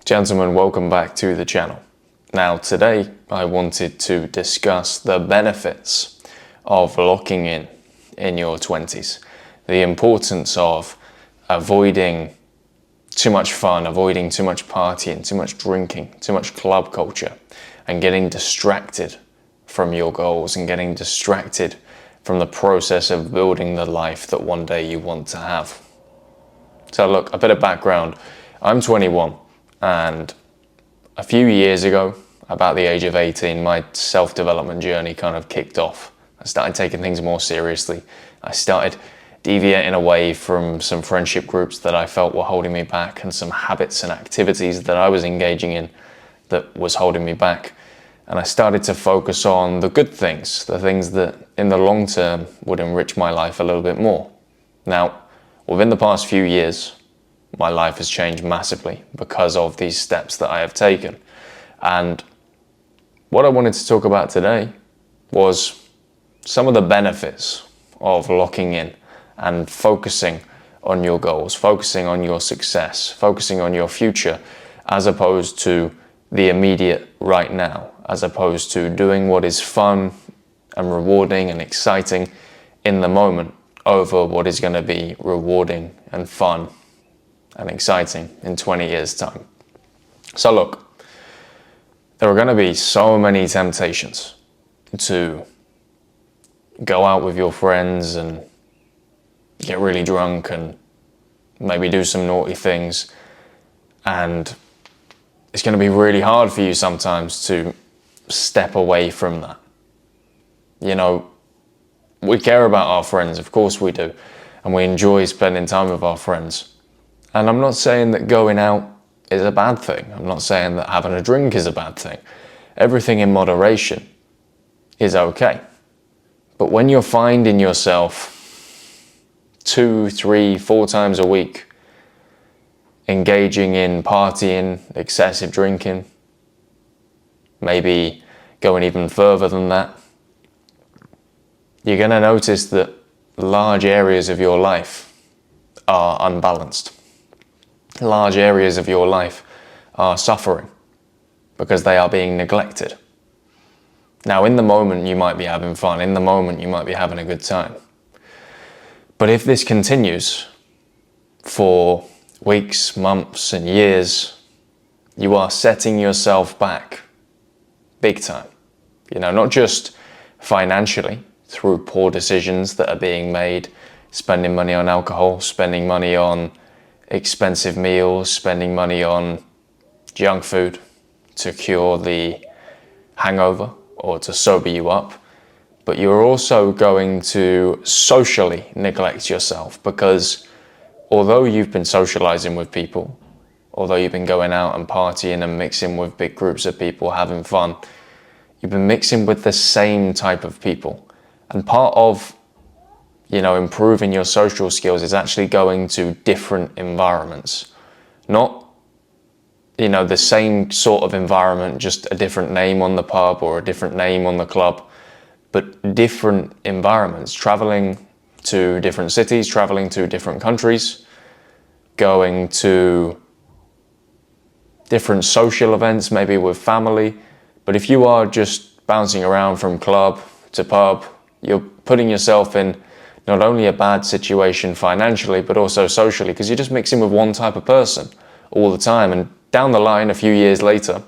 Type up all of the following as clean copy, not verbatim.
Gentlemen, welcome back to the channel. Now today I wanted to discuss the benefits of locking in your 20s. The importance of avoiding too much fun, avoiding too much partying, too much drinking, too much club culture, and getting distracted from your goals and getting distracted from the process of building the life that one day you want to have. So look, a bit of background. I'm 21. And a few years ago, about the age of 18, my self-development journey kind of kicked off. I started taking things more seriously. I started deviating away from some friendship groups that I felt were holding me back and some habits and activities that I was engaging in that was holding me back. And I started to focus on the good things, the things that in the long term would enrich my life a little bit more. Now, within the past few years, my life has changed massively because of these steps that I have taken. And what I wanted to talk about today was some of the benefits of locking in and focusing on your goals, focusing on your success, focusing on your future, as opposed to the immediate right now, as opposed to doing what is fun and rewarding and exciting in the moment over what is going to be rewarding and fun and exciting in 20 years' time. So look, there are going to be so many temptations to go out with your friends and get really drunk and maybe do some naughty things, and it's going to be really hard for you sometimes to step away from that. You know, we care about our friends, of course we do, and we enjoy spending time with our friends. And I'm not saying that going out is a bad thing. I'm not saying that having a drink is a bad thing. Everything in moderation is okay. But when you're finding yourself 2, 3, 4 times a week engaging in partying, excessive drinking, maybe going even further than that, you're going to notice that large areas of your life are unbalanced. Large areas of your life are suffering because they are being neglected. Now, in the moment, you might be having fun. In the moment, you might be having a good time. But if this continues for weeks, months, and years, you are setting yourself back big time. You know, not just financially through poor decisions that are being made, spending money on alcohol, spending money on expensive meals, spending money on junk food to cure the hangover or to sober you up, but you're also going to socially neglect yourself, because although you've been socializing with people, although you've been going out and partying and mixing with big groups of people, having fun, you've been mixing with the same type of people. And part of improving your social skills is actually going to different environments. Not, the same sort of environment, just a different name on the pub or a different name on the club, but different environments, traveling to different cities, traveling to different countries, going to different social events, maybe with family. But if you are just bouncing around from club to pub, you're putting yourself in not only a bad situation financially, but also socially, because you're just mixing with one type of person all the time. And down the line, a few years later,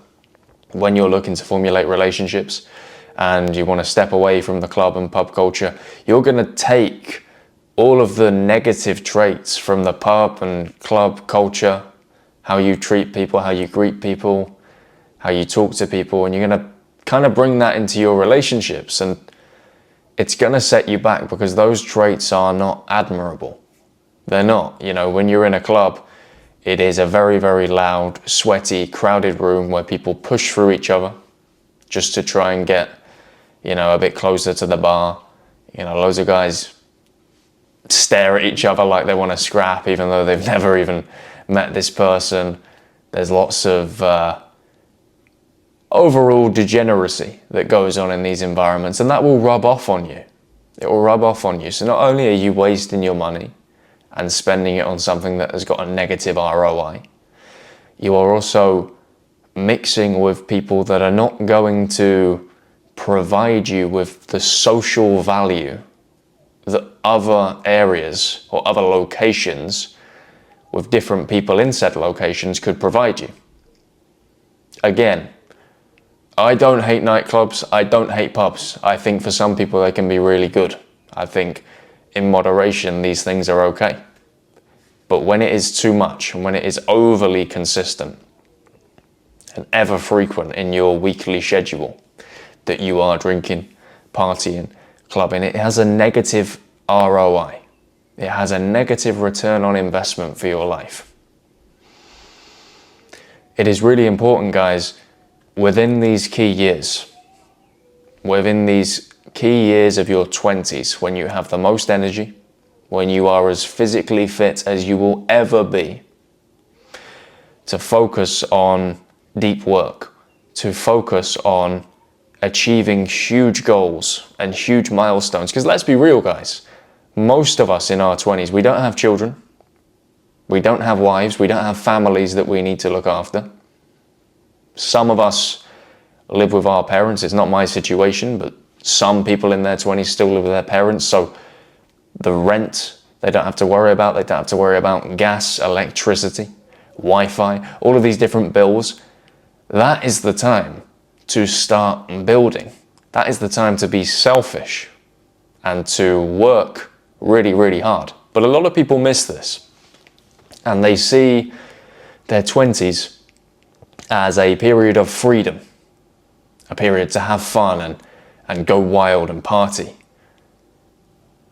when you're looking to formulate relationships and you want to step away from the club and pub culture, you're going to take all of the negative traits from the pub and club culture, how you treat people, how you greet people, how you talk to people, and you're going to kind of bring that into your relationships. And it's going to set you back because those traits are not admirable. They're not. When you're in a club, it is a very, very loud, sweaty, crowded room where people push through each other just to try and get, a bit closer to the bar. Loads of guys stare at each other like they want to scrap, even though they've never even met this person. There's lots of overall degeneracy that goes on in these environments, and that will rub off on you. It will rub off on you. So not only are you wasting your money and spending it on something that has got a negative ROI, you are also mixing with people that are not going to provide you with the social value that other areas or other locations with different people in said locations could provide you. Again, I don't hate nightclubs, I don't hate pubs. I think for some people they can be really good. I think in moderation these things are okay. But when it is too much, and when it is overly consistent and ever frequent in your weekly schedule that you are drinking, partying, clubbing, it has a negative ROI. It has a negative return on investment for your life. It is really important, guys, within these key years, within these key years of your 20s, when you have the most energy, when you are as physically fit as you will ever be, to focus on deep work, to focus on achieving huge goals and huge milestones. Because let's be real, guys, most of us in our 20s, we don't have children, we don't have wives, we don't have families that we need to look after. Some of us live with our parents. It's not my situation, but some people in their 20s still live with their parents. So the rent, they don't have to worry about. They don't have to worry about gas, electricity, Wi-Fi, all of these different bills. That is the time to start building. That is the time to be selfish and to work really, really hard. But a lot of people miss this, and they see their 20s as a period of freedom, a period to have fun and go wild and party.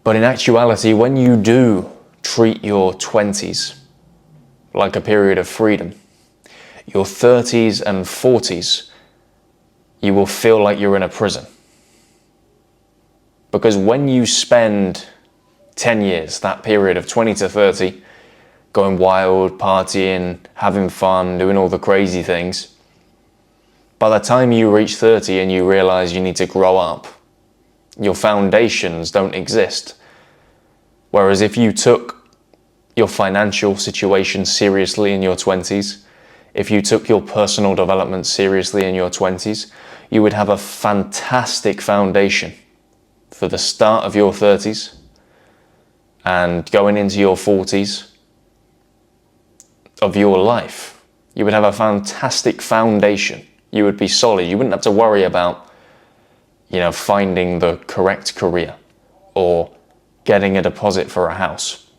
But in actuality, when you do treat your 20s like a period of freedom, your 30s and 40s, you will feel like you're in a prison. Because when you spend 10 years, that period of 20 to 30, going wild, partying, having fun, doing all the crazy things, by the time you reach 30 and you realize you need to grow up, your foundations don't exist. Whereas if you took your financial situation seriously in your 20s, if you took your personal development seriously in your 20s, you would have a fantastic foundation for the start of your 30s and going into your 40s of your life. You would have a fantastic foundation. You would be solid. You wouldn't have to worry about, finding the correct career or getting a deposit for a house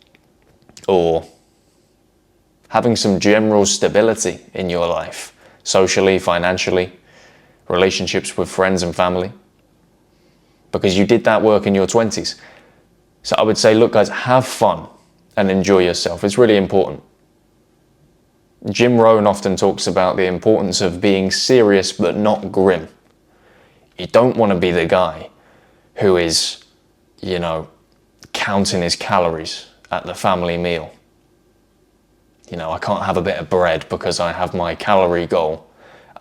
or having some general stability in your life, socially, financially, relationships with friends and family, because you did that work in your 20s. So I would say, look, guys, have fun and enjoy yourself. It's really important. Jim Rohn often talks about the importance of being serious but not grim. You don't want to be the guy who is, counting his calories at the family meal. I can't have a bit of bread because I have my calorie goal.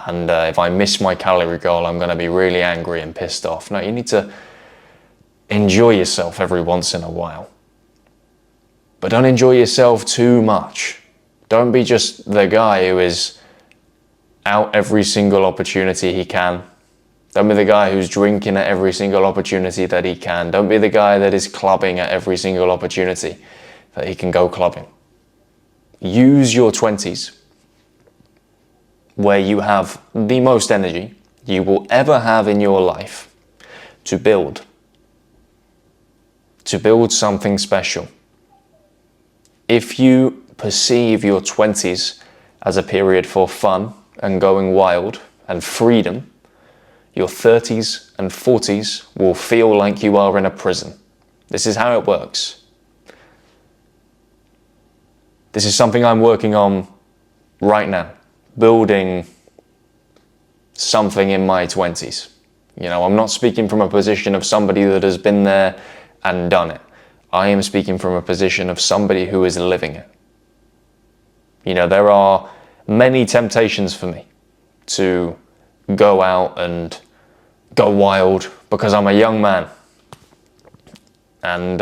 And if I miss my calorie goal, I'm going to be really angry and pissed off. No, you need to enjoy yourself every once in a while. But don't enjoy yourself too much. Don't be just the guy who is out every single opportunity he can. Don't be the guy who's drinking at every single opportunity that he can. Don't be the guy that is clubbing at every single opportunity that he can go clubbing. Use your 20s, where you have the most energy you will ever have in your life, to build something special. If you perceive your 20s as a period for fun and going wild and freedom, your 30s and 40s will feel like you are in a prison. This is how it works. This is something I'm working on right now, building something in my 20s. I'm not speaking from a position of somebody that has been there and done it. I am speaking from a position of somebody who is living it. There are many temptations for me to go out and go wild because I'm a young man. And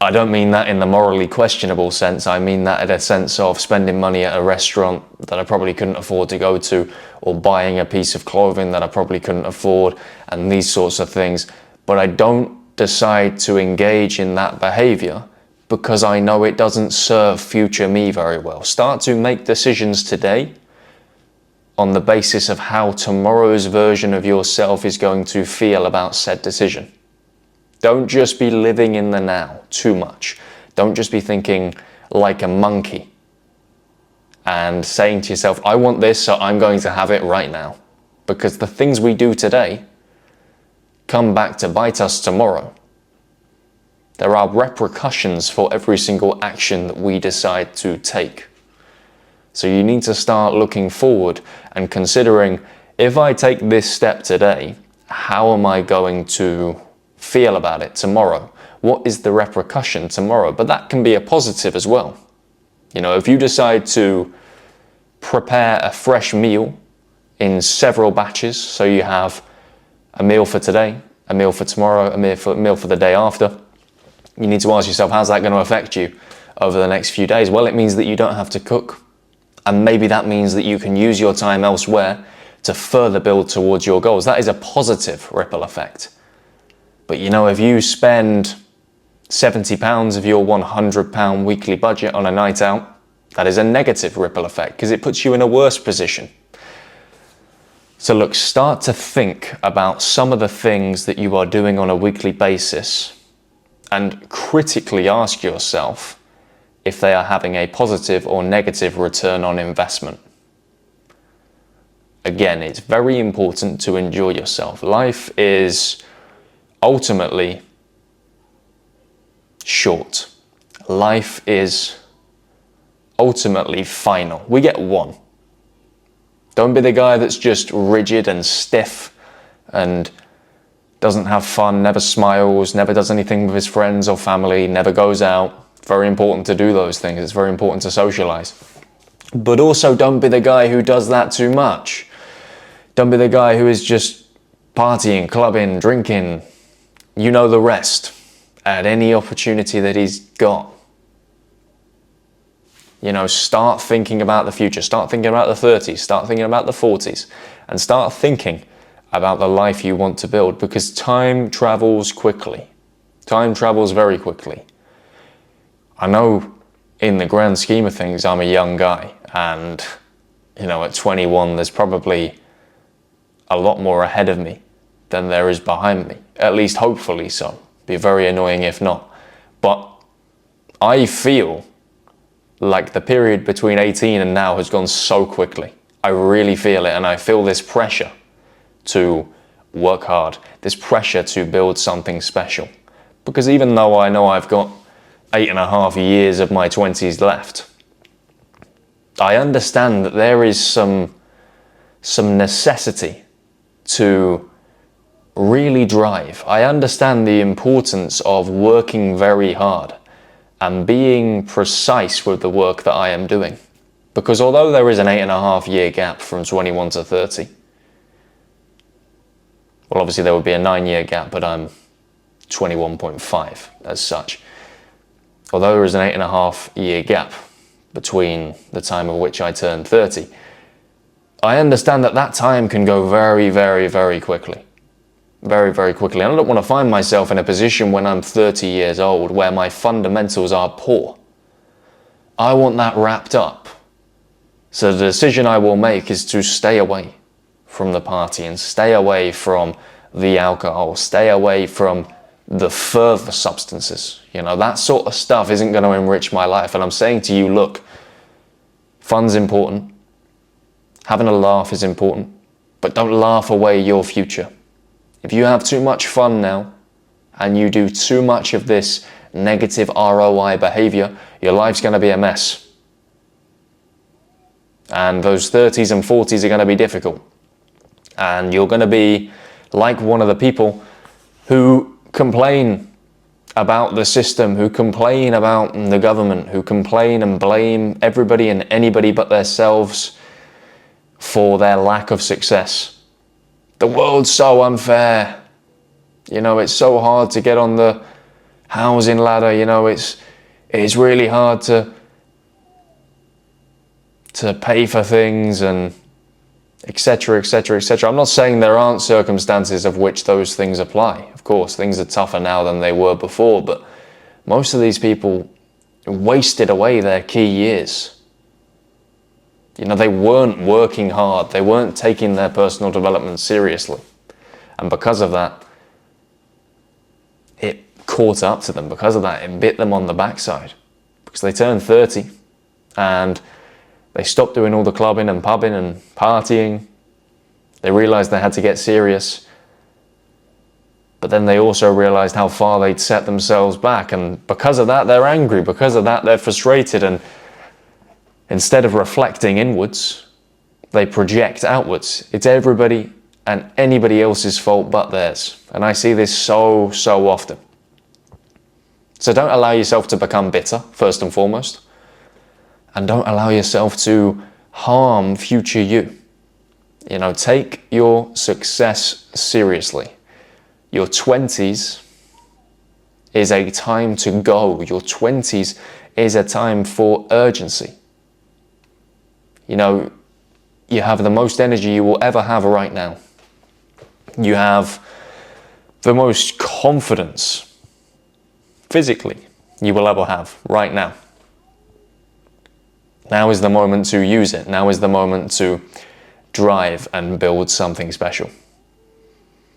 I don't mean that in the morally questionable sense. I mean that in a sense of spending money at a restaurant that I probably couldn't afford to go to, or buying a piece of clothing that I probably couldn't afford, and these sorts of things. But I don't decide to engage in that behavior because I know it doesn't serve future me very well. Start to make decisions today on the basis of how tomorrow's version of yourself is going to feel about said decision. Don't just be living in the now too much. Don't just be thinking like a monkey and saying to yourself, I want this, so I'm going to have it right now. Because the things we do today come back to bite us tomorrow. There are repercussions for every single action that we decide to take. So you need to start looking forward and considering, if I take this step today, how am I going to feel about it tomorrow? What is the repercussion tomorrow? But that can be a positive as well. You know, if you decide to prepare a fresh meal in several batches, so you have a meal for today, a meal for tomorrow, a meal for the day after, you need to ask yourself, how's that going to affect you over the next few days? Well, it means that you don't have to cook. And maybe that means that you can use your time elsewhere to further build towards your goals. That is a positive ripple effect. But you know, if you spend £70 of your £100 weekly budget on a night out, that is a negative ripple effect because it puts you in a worse position. So look, start to think about some of the things that you are doing on a weekly basis and critically ask yourself if they are having a positive or negative return on investment. Again, it's very important to enjoy yourself. Life is ultimately short. Life is ultimately final. We get one. Don't be the guy that's just rigid and stiff and doesn't have fun, never smiles, never does anything with his friends or family, never goes out. It's very important to do those things. It's very important to socialize. But also don't be the guy who does that too much. Don't be the guy who is just partying, clubbing, drinking, you know the rest, at any opportunity that he's got. You know, start thinking about the future. Start thinking about the 30s. Start thinking about the 40s. And start thinking about the life you want to build, because time travels quickly. Time travels very quickly. I know in the grand scheme of things, I'm a young guy, and you know, at 21, there's probably a lot more ahead of me than there is behind me. At least hopefully so. Be very annoying if not. But I feel like the period between 18 and now has gone so quickly. I really feel it, and I feel this pressure to work hard, this pressure to build something special. Because even though I know I've got 8.5 years of my 20s left, I understand that there is some necessity to really drive. I understand the importance of working very hard and being precise with the work that I am doing. Because although there is an 8.5 year gap from 21 to 30, well, obviously there would be a 9-year gap, but I'm 21.5 as such. Although there is an 8.5 year gap between the time of which I turned 30, I understand that that time can go very, very, very quickly. Very, very quickly. And I don't want to find myself in a position when I'm 30 years old where my fundamentals are poor. I want that wrapped up. So the decision I will make is to stay away from the party and stay away from the alcohol, stay away from the further substances. You know, that sort of stuff isn't going to enrich my life. And I'm saying to you, look, fun's important. Having a laugh is important, but don't laugh away your future. If you have too much fun now and you do too much of this negative ROI behavior, your life's going to be a mess. And those 30s and 40s are going to be difficult. And you're going to be like one of the people who complain about the system, who complain about the government, who complain and blame everybody and anybody but themselves for their lack of success. The world's so unfair. You know, it's so hard to get on the housing ladder, you know, it's really hard to pay for things, and etc, etc, etc. I'm not saying there aren't circumstances of which those things apply. Of course, things are tougher now than they were before, but most of these people wasted away their key years. You know, they weren't working hard. They weren't taking their personal development seriously. And because of that, it caught up to them. Because of that, it bit them on the backside. Because they turned 30 and they stopped doing all the clubbing and pubbing and partying. They realized they had to get serious. But then they also realized how far they'd set themselves back. And because of that, they're angry. Because of that, they're frustrated. And instead of reflecting inwards, they project outwards. It's everybody and anybody else's fault but theirs. And I see this so often. So don't allow yourself to become bitter, first and foremost. And don't allow yourself to harm future you. You know, take your success seriously. Your 20s is a time to go. Your 20s is a time for urgency. You know, you have the most energy you will ever have right now. You have the most confidence physically you will ever have right now. Now is the moment to use it. Now is the moment to drive and build something special.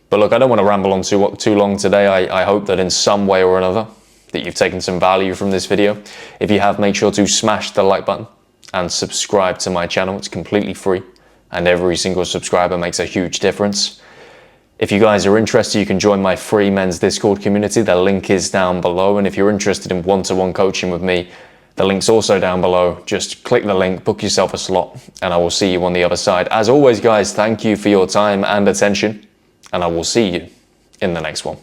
But look, I don't want to ramble on too long today. I hope that in some way or another that you've taken some value from this video. If you have, make sure to smash the like button and subscribe to my channel. It's completely free, and every single subscriber makes a huge difference. If you guys are interested, you can join my free men's Discord community. The link is down below. And if you're interested in one-to-one coaching with me, the link's also down below. Just click the link, book yourself a slot, and I will see you on the other side. As always, guys, thank you for your time and attention, and I will see you in the next one.